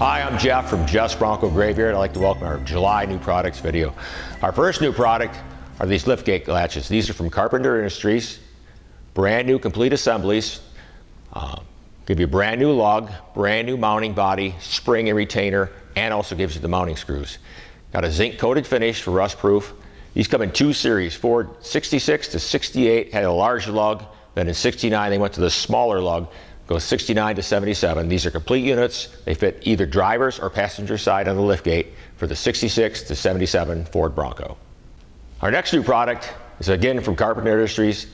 Hi, I'm Jeff from Jeff's Bronco Graveyard. I'd like to welcome our July new products video. Our first new product are these Liftgate latches. These are from Carpenter Industries. Brand new complete assemblies. Give you a brand new lug, brand new mounting body, spring and retainer, and also gives you the mounting screws. Got a zinc coated finish for rust proof. These come in two series. Ford 66 to 68 had a large lug. Then in 69 they went to the smaller lug. Goes 69 to 77. These are complete units. They fit either driver's or passenger side on the liftgate for the 66 to 77 Ford Bronco. Our next new product is again from Carpenter Industries,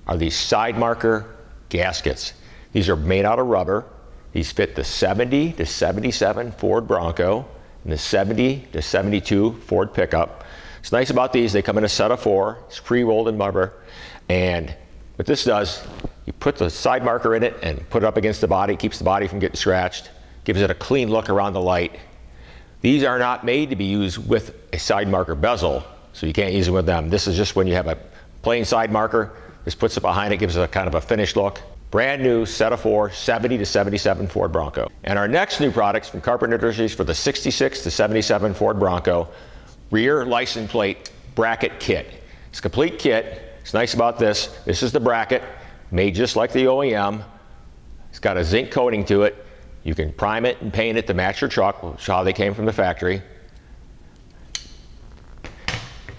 are these side marker gaskets. These are made out of rubber. These fit the 70 to 77 Ford Bronco and the 70 to 72 Ford pickup. What's nice about these, they come in a set of 4. It's pre-rolled in rubber, and what this does, you put the side marker in it and put it up against the body, keeps the body from getting scratched, gives it a clean look around the light. These are not made to be used with a side marker bezel, so you can't use it with them. This is just when you have a plain side marker, this puts it behind it, gives it a kind of a finished look. Brand new set of 4, 70 to 77 Ford Bronco. And our next new products from Carpenter Industries for the 66 to 77 Ford Bronco, rear license plate bracket kit. It's a complete kit. What's nice about this is the bracket, made just like the OEM. It's got a zinc coating to it. You can prime it and paint it to match your truck, which is how they came from the factory.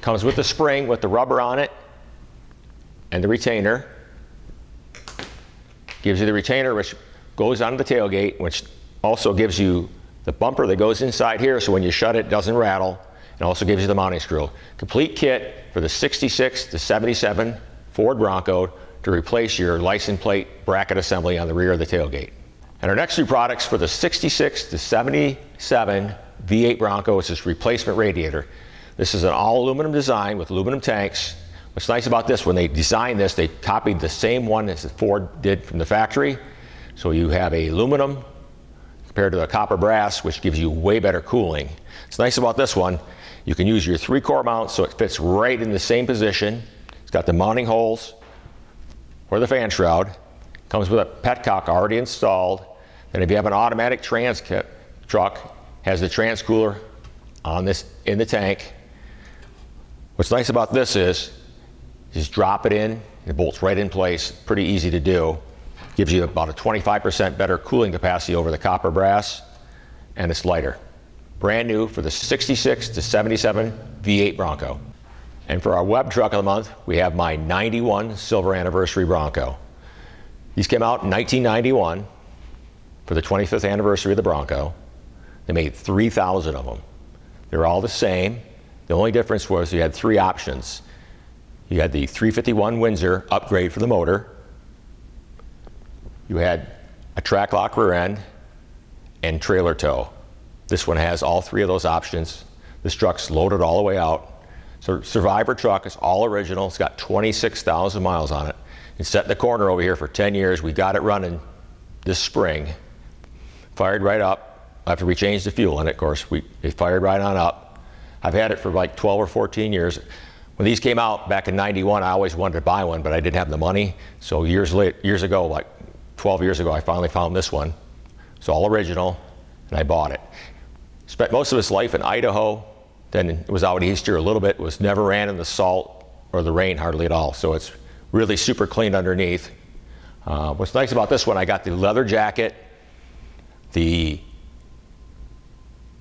Comes with the spring with the rubber on it and the retainer. Gives you the retainer which goes on the tailgate, which also gives you the bumper that goes inside here so when you shut it, it doesn't rattle. It also gives you the mounting screw. Complete kit for the 66 to 77 Ford Bronco to replace your license plate bracket assembly on the rear of the tailgate. And our next two products for the 66 to 77 V8 Bronco is this replacement radiator. This is an all aluminum design with aluminum tanks. What's nice about this, when they designed this, they copied the same one as Ford did from the factory. So you have a aluminum compared to the copper brass, which gives you way better cooling. What's nice about this one, you can use your 3-core mount so it fits right in the same position. It's got the mounting holes for the fan shroud. Comes with a petcock already installed. And if you have an automatic trans truck, has the trans cooler on this in the tank. What's nice about this is, just drop it in, it bolts right in place, pretty easy to do. Gives you about a 25% better cooling capacity over the copper brass, and it's lighter. Brand new for the 66 to 77 V8 Bronco. And for our web truck of the month, we have my 91 Silver Anniversary Bronco. These came out in 1991 for the 25th anniversary of the Bronco. They made 3,000 of them. They're all the same. The only difference was you had 3 options. You had the 351 Windsor upgrade for the motor. You had a track lock rear end and trailer tow. This one has all 3 of those options. This truck's loaded all the way out. So Survivor truck is all original. It's got 26,000 miles on it. It's set in the corner over here for 10 years. We got it running this spring. Fired right up. After we changed the fuel in it, of course, it fired right on up. I've had it for like 12 or 14 years. When these came out back in 91, I always wanted to buy one, but I didn't have the money. So years ago, like 12 years ago, I finally found this one. It's all original, and I bought it. Spent most of its life in Idaho, then it was out east here a little bit, was never ran in the salt or the rain hardly at all, so it's really super clean underneath. What's nice about this one, I got the leather jacket, the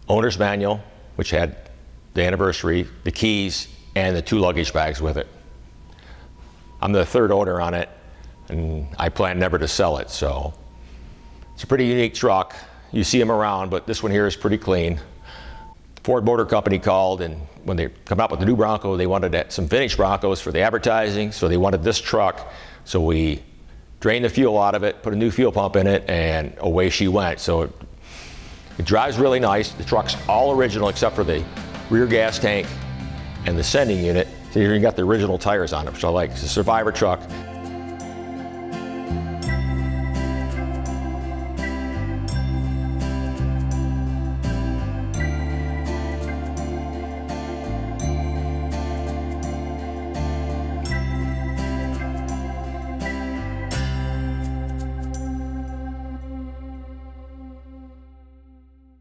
owner's manual, which had the anniversary, the keys, and the 2 luggage bags with it. I'm the 3rd owner on it, and I plan never to sell it, so it's a pretty unique truck. You see them around, but this one here is pretty clean. Ford Motor Company called, and when they come out with the new Bronco, they wanted some vintage Broncos for the advertising, so they wanted this truck. So we drained the fuel out of it, put a new fuel pump in it, and away she went. So it drives really nice. The truck's all original except for the rear gas tank and the sending unit. So you got the original tires on it, which I like. It's a Survivor truck.